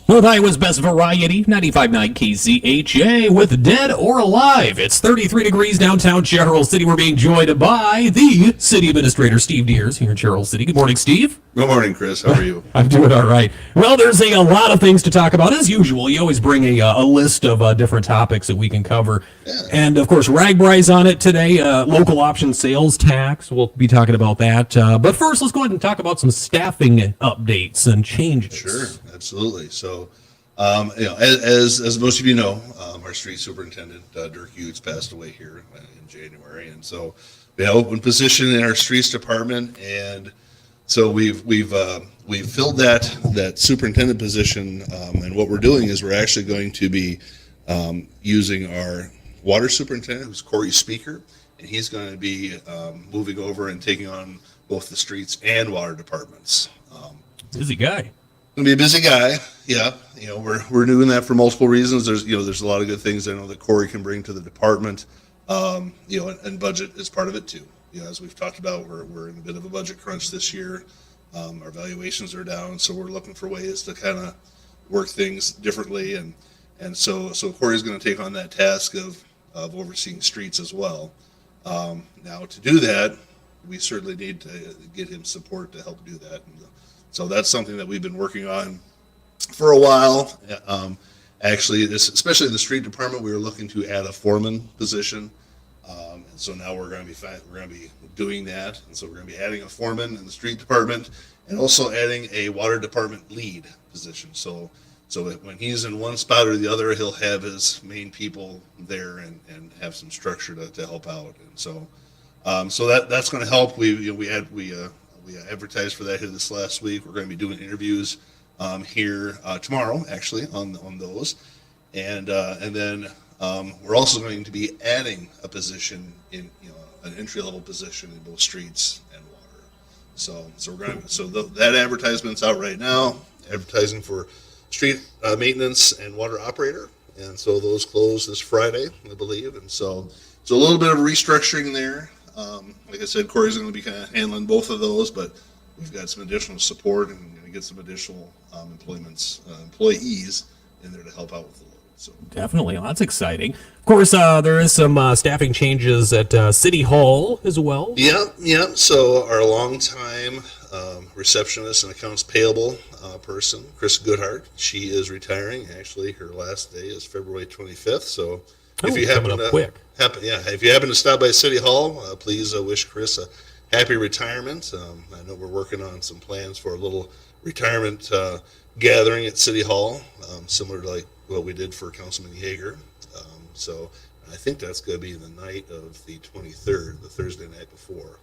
North Iowa's best variety, 95.9 KZHA with Dead or Alive. It's 33 degrees downtown Charles City. We're being joined by the City Administrator, Steve Diers, here in Charles City. Good morning, Steve. Good morning, Chris. How are you? I'm doing all right. Well, there's a lot of things to talk about. As usual, you always bring a list of different topics that we can cover. Yeah. And, of course, Ragbrai's on it today. Local option sales tax. We'll be talking about that. But first, let's go ahead and talk about some staffing updates and changes. Sure, absolutely. So, as most of you know, our street superintendent, Dirk Hughes, passed away here in January. And so we have an open position in our streets department. And so we've filled that superintendent position, and what we're doing is we're actually going to be using our water superintendent, who's Corey Speaker, and he's going to be moving over and taking on both the streets and water departments. Busy guy. Gonna be a busy guy, yeah. We're doing that for multiple reasons. There's a lot of good things I know that Corey can bring to the department, and budget is part of it too. As we've talked about, we're in a bit of a budget crunch this year. Our valuations are down, so we're looking for ways to kind of work things differently, and so Corey's going to take on that task of overseeing streets as well. Now, to do that, we certainly need to get him support to help do that. And so that's something that we've been working on for a while. Actually, especially in the street department, we were looking to add a foreman position. And so now we're going to be doing that. And so we're going to be adding a foreman in the street department and also adding a water department lead position. So when he's in one spot or the other, he'll have his main people there and have some structure to help out. And so that's going to help. We advertised for that here this last week. We're going to be doing interviews here tomorrow, actually, on those, and then we're also going to be adding a position in an entry level position in both streets and water. So that advertisement's out right now. Advertising for street maintenance and water operator, and so those close this Friday, I believe, and so a little bit of restructuring there. Like I said, Corey's going to be kind of handling both of those, but we've got some additional support and going to get some additional employees in there to help out with the load. So definitely, well, that's exciting. Of course, there is some staffing changes at City Hall as well. Yeah. So our longtime receptionist and accounts payable person, Chris Goodhart, she is retiring. Actually, her last day is February 25th. So if you happen to stop by City Hall, please wish Chris a happy retirement. I know we're working on some plans for a little retirement gathering at City Hall, similar to like what we did for Councilman Yeager. So I think that's going to be the night of the 23rd, the Thursday night before.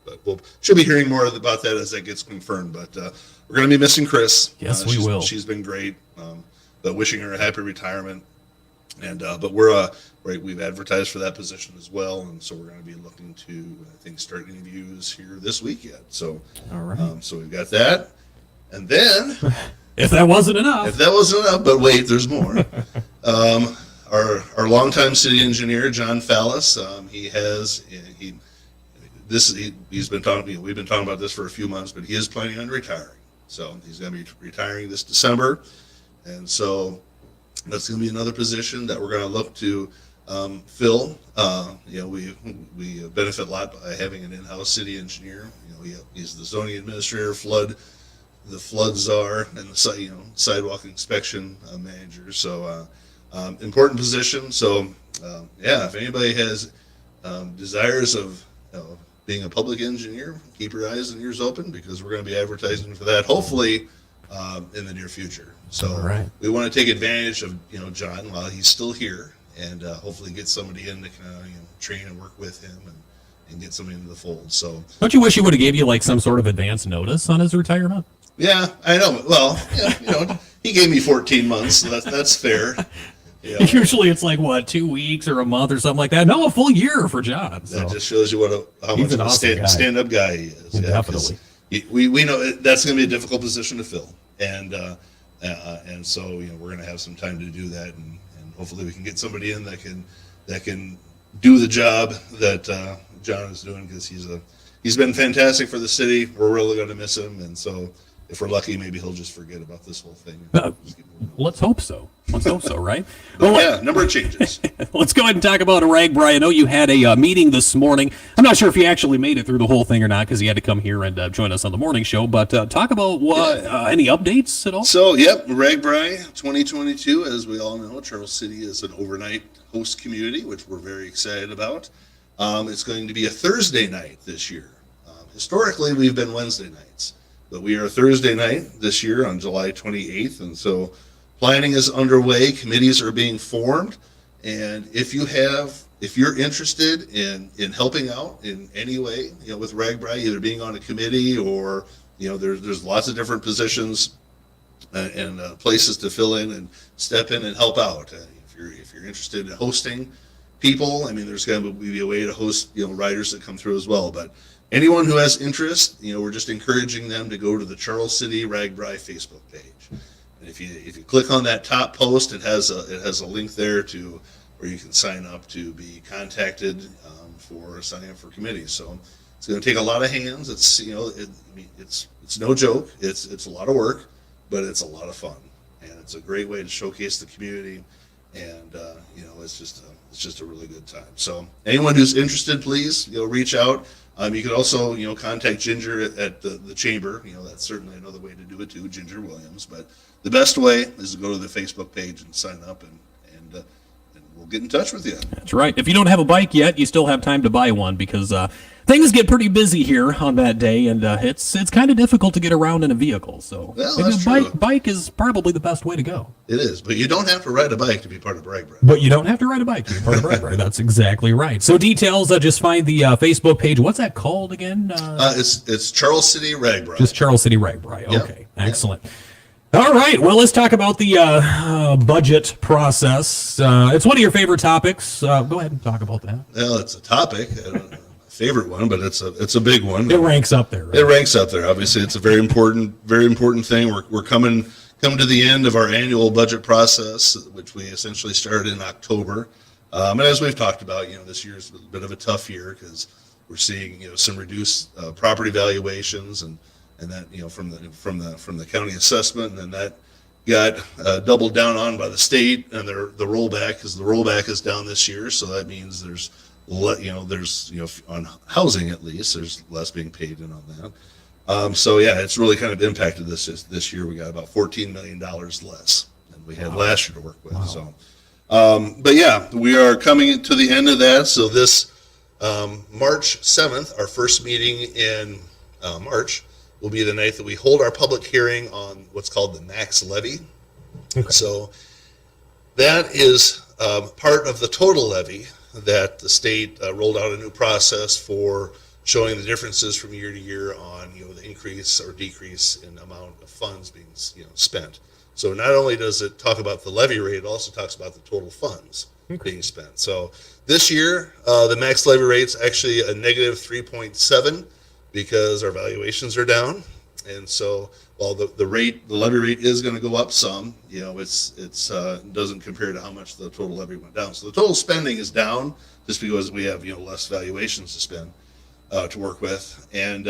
But we'll should be hearing more about that as that gets confirmed. But we're going to be missing Chris. Yes, we will. She's been great. But wishing her a happy retirement. And but we've advertised for that position as well, and so we're going to be looking to, I think, start interviews here this week yet. So, all right. So we've got that, and then if that wasn't enough, but wait, there's more. Our longtime city engineer, John Fallis, he's been talking. We've been talking about this for a few months, but he is planning on retiring. So he's going to be retiring this December, and so that's going to be another position that we're going to look to fill. We benefit a lot by having an in-house city engineer. He's the zoning administrator, the flood czar, and the sidewalk inspection manager. So important position. So if anybody has desires of being a public engineer, keep your eyes and ears open, because we're going to be advertising for that hopefully in the near future. So we want to take advantage of John while he's still here, and hopefully get somebody in to kind of train and work with him and get somebody into the fold. So don't you wish he would have gave you like some sort of advance notice on his retirement? Yeah, I know. Well, he gave me 14 months, so that's fair. Usually it's like, 2 weeks or a month or something like that. No, a full year for John. So. That just shows you how much of a stand-up guy he is. Yeah, definitely. We know that's going to be a difficult position to fill, and so we're going to have some time to do that, and hopefully we can get somebody in that can do the job that John is doing, because he's been fantastic for the city. We're really going to miss him, and so if we're lucky, maybe he'll just forget about this whole thing. Let's hope so. Right? Well, yeah, number of changes. Let's go ahead and talk about Ragbrai. I know you had a meeting this morning. I'm not sure if you actually made it through the whole thing or not because you had to come here and join us on the morning show. But talk about any updates at all? So, yep, Ragbrai 2022, as we all know, Charles City is an overnight host community, which we're very excited about. It's going to be a Thursday night this year. Historically, we've been Wednesday nights, but we are Thursday night this year on July 28th, and so planning is underway. Committees are being formed, and if you're interested in helping out in any way, with Ragbrai, either being on a committee or there's lots of different positions and places to fill in and step in and help out. If you're interested in hosting people, there's going to be a way to host riders that come through as well, but. Anyone who has interest, we're just encouraging them to go to the Charles City Ragbrai Facebook page. And if you click on that top post, it has a link there to where you can sign up to be contacted for signing up for committees. So it's going to take a lot of hands. It's it's no joke. It's a lot of work, but it's a lot of fun, and it's a great way to showcase the community. And it's just a really good time. So anyone who's interested, please reach out. You can also, contact Ginger at the chamber. That's certainly another way to do it too, Ginger Williams. But the best way is to go to the Facebook page and sign up, and we'll get in touch with you. That's right. If you don't have a bike yet, you still have time to buy one because things get pretty busy here on that day, and it's kind of difficult to get around in a vehicle. So bike is probably the best way to go. It is, but you don't have to ride a bike to be part of Ragbrai. But you don't have to ride a bike to be part of Ragbrai. That's exactly right. So details, just find the Facebook page. What's that called again? It's Charles City Ragbrai. Just Charles City Ragbrai. Okay, yep. Excellent. All right, well, let's talk about the budget process. It's one of your favorite topics. Go ahead and talk about that. Well, it's a topic. I don't know. Favorite one, but it's a big one. It ranks up there. Right? It ranks up there. Obviously, it's a very important thing. We're coming to the end of our annual budget process, which we essentially started in October. And as we've talked about, this year's a bit of a tough year because we're seeing some reduced property valuations and that from the county assessment, and then that got doubled down on by the state and the rollback, because the rollback is down this year. So that means there's on housing at least, there's less being paid in on that. So yeah, it's really kind of impacted this year. We got about $14 million less than we had last year to work with. Wow. So, but yeah, we are coming to the end of that. So this March 7th, our first meeting in March, will be the night that we hold our public hearing on what's called the max levy. Okay. So that is part of the total levy that the state rolled out a new process for showing the differences from year to year on the increase or decrease in amount of funds being spent. So not only does it talk about the levy rate, it also talks about the total funds being spent. So this year the max levy rate's actually a negative 3.7 because our valuations are down, and so while the levy rate is going to go up some, it's doesn't compare to how much the total levy went down. So the total spending is down just because we have less valuations to spend to work with, and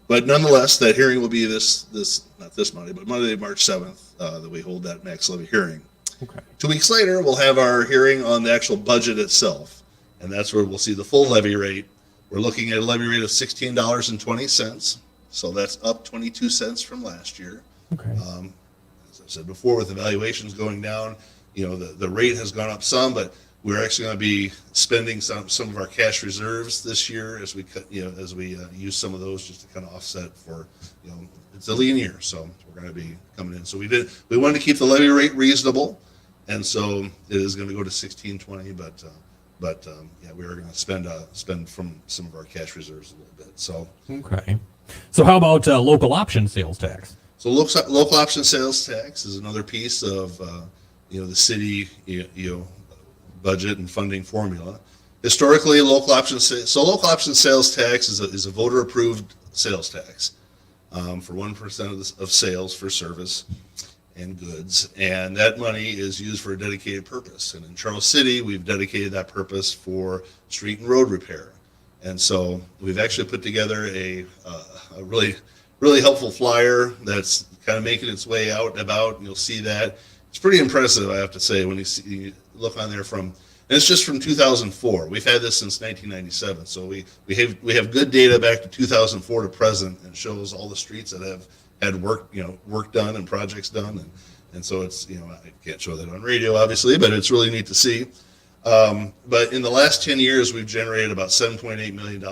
but nonetheless, that hearing will be not this Monday, but Monday, March 7th, that we hold that max levy hearing. Okay. 2 weeks later, we'll have our hearing on the actual budget itself, and that's where we'll see the full levy rate. We're looking at a levy rate of $16.20. So that's up 22 cents from last year. Okay. As I said before, with the valuations going down, the rate has gone up some, but we're actually going to be spending some of our cash reserves this year as we use some of those just to kind of offset for it's a lean year, so we're going to be coming in. So we wanted to keep the levy rate reasonable, and so it is going to go to $16.20, but yeah, we are going to spend from some of our cash reserves a little bit. So okay. So how about local option sales tax? So local option sales tax is another piece of the city budget and funding formula. Historically, local option sales tax is a voter approved sales tax for 1% of sales for service and goods, and that money is used for a dedicated purpose. And in Charles City, we've dedicated that purpose for street and road repair. And so we've actually put together a really really helpful flyer that's kind of making its way out and about, and you'll see that. It's pretty impressive, I have to say, when you look on there and it's just from 2004. We've had this since 1997, so we have good data back to 2004 to present, and shows all the streets that have had work done and projects done, and so it's, I can't show that on radio, obviously, but it's really neat to see. But in the last 10 years, we've generated about $7.8 million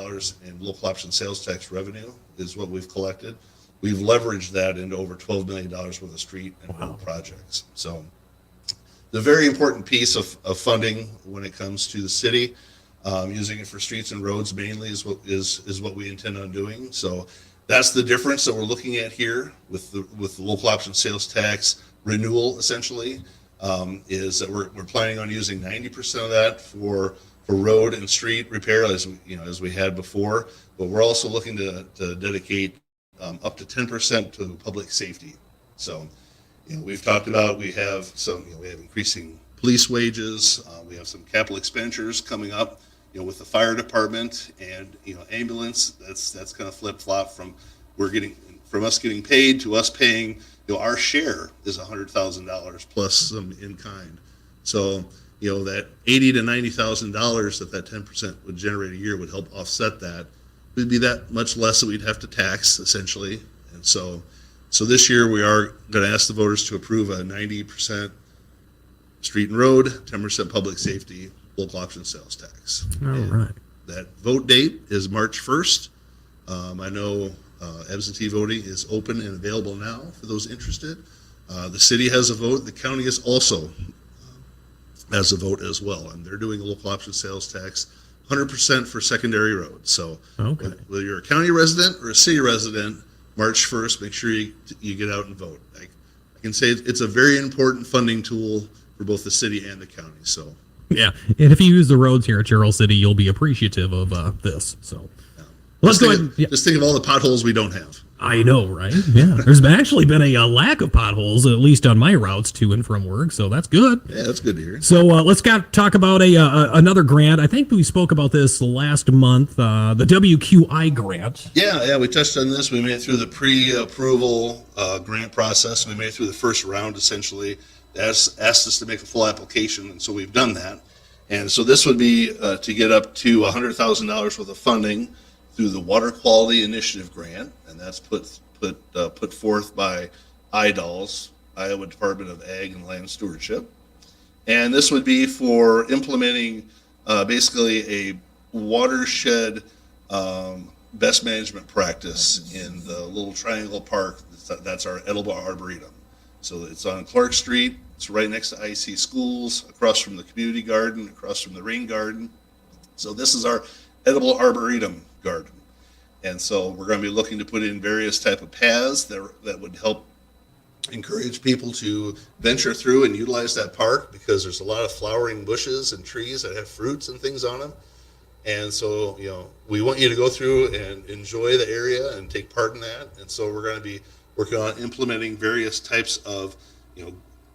in local option sales tax revenue is what we've collected. We've leveraged that into over $12 million worth of street and road projects. So the very important piece of funding when it comes to the city, using it for streets and roads mainly is what we intend on doing. So that's the difference that we're looking at here with the local option sales tax renewal, essentially. Is that we're planning on using 90% of that for road and street repair as we had before, but we're also looking to dedicate up to 10% to public safety. So, we've talked about we have increasing police wages, we have some capital expenditures coming up, with the fire department and ambulance. That's kind of flip flop from us getting paid to us paying. Our share is $100,000 plus some in kind. So, that $80,000 to $90,000 that 10% would generate a year would help offset that. It would be that much less that we'd have to tax, essentially. And so this year we are going to ask the voters to approve a 90% street and road, 10% public safety, local option sales tax. All right. That vote date is March 1st. I know absentee voting is open and available now for those interested. The city has a vote. The county is also has a vote as well, and they're doing a local option sales tax 100% for secondary roads. So whether you're a county resident or a city resident, March 1st, make sure you get out and vote. I can say it's a very important funding tool for both the city and the county. So yeah, and if you use the roads here at Charles City, you'll be appreciative of this. So. Let's go ahead. Just think of all the potholes we don't have. I know, right? Yeah, there's actually been a lack of potholes, at least on my routes to and from work, so that's good. Yeah, that's good to hear. So let's talk about another grant. I think we spoke about this last month, the Wqi Grant. Yeah, we touched on this. We made it through the pre-approval grant process. We made it through the first round, essentially. Asked us to make a full application, and so we've done that. And so this would be to get up to $100,000 worth of funding through the Water Quality Initiative Grant, and that's put forth by IDALS, Iowa Department of Ag and Land Stewardship. And this would be for implementing basically a watershed best management practice in the little triangle park. That's our edible arboretum. So it's on Clark Street. It's right next to IC Schools, across from the community garden, across from the rain garden. So this is our edible arboretum garden. And so we're going to be looking to put in various type of paths that would help encourage people to venture through and utilize that park, because there's a lot of flowering bushes and trees that have fruits and things on them. And so, we want you to go through and enjoy the area and take part in that. And so we're going to be working on implementing various types of,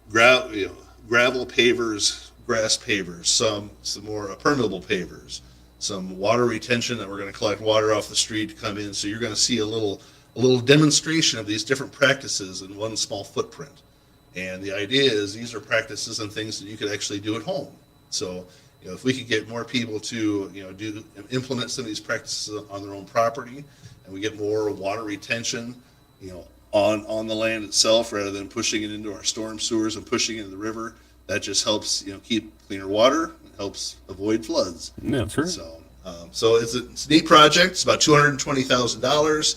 gravel pavers, grass pavers, some more permeable pavers, some water retention that we're going to collect water off the street to come in. So you're going to see a little demonstration of these different practices in one small footprint. And the idea is these are practices and things that you could actually do at home. So, if we could get more people to, implement some of these practices on their own property, and we get more water retention, on the land itself, rather than pushing it into our storm sewers and pushing it into the river, that just helps, keep cleaner water. Helps avoid floods. Yeah, that's right. So it's a neat project. It's about $220,000.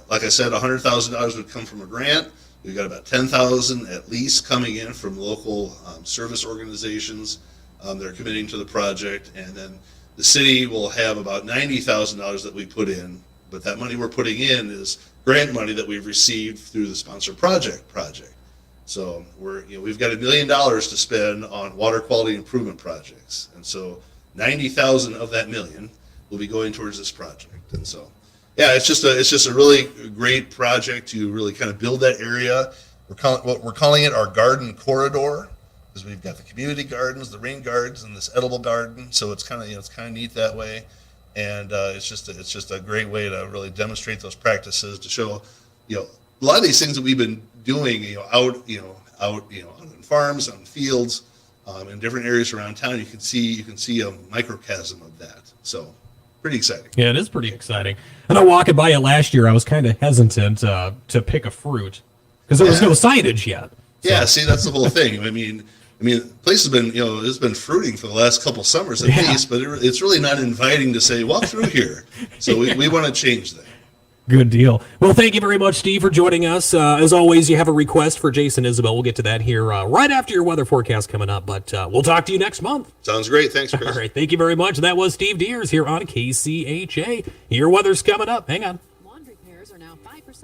Like I said, $100,000 would come from a grant. We've got about $10,000 at least coming in from local service organizations. They're committing to the project, and then the city will have about $90,000 that we put in. But that money we're putting in is grant money that we've received through the sponsored project. So we've got $1 million to spend on water quality improvement projects, and so 90,000 of that million will be going towards this project. And so, yeah, it's just a really great project to really kind of build that area. We're calling it our garden corridor, because we've got the community gardens, the rain gardens, and this edible garden. So it's kind of neat that way. and it's just a great way to really demonstrate those practices to show, a lot of these things that we've been doing, out on farms, on fields, in different areas around town. You can see a microcosm of that. So pretty exciting. Yeah, it is pretty exciting. And I walking by it last year, I was kind of hesitant to pick a fruit because there was no signage yet. Yeah, see, that's the whole thing. I mean, the place has been, it's been fruiting for the last couple summers at least, but it's really not inviting to say, walk through here. So we want to change that. Good deal. Well, thank you very much, Steve, for joining us. As always, you have a request for Jason Isabel. We'll get to that here right after your weather forecast coming up, but we'll talk to you next month. Sounds great. Thanks, Chris. All right, thank you very much. That was Steve Diers here on KCHA. Your weather's coming up. Hang on.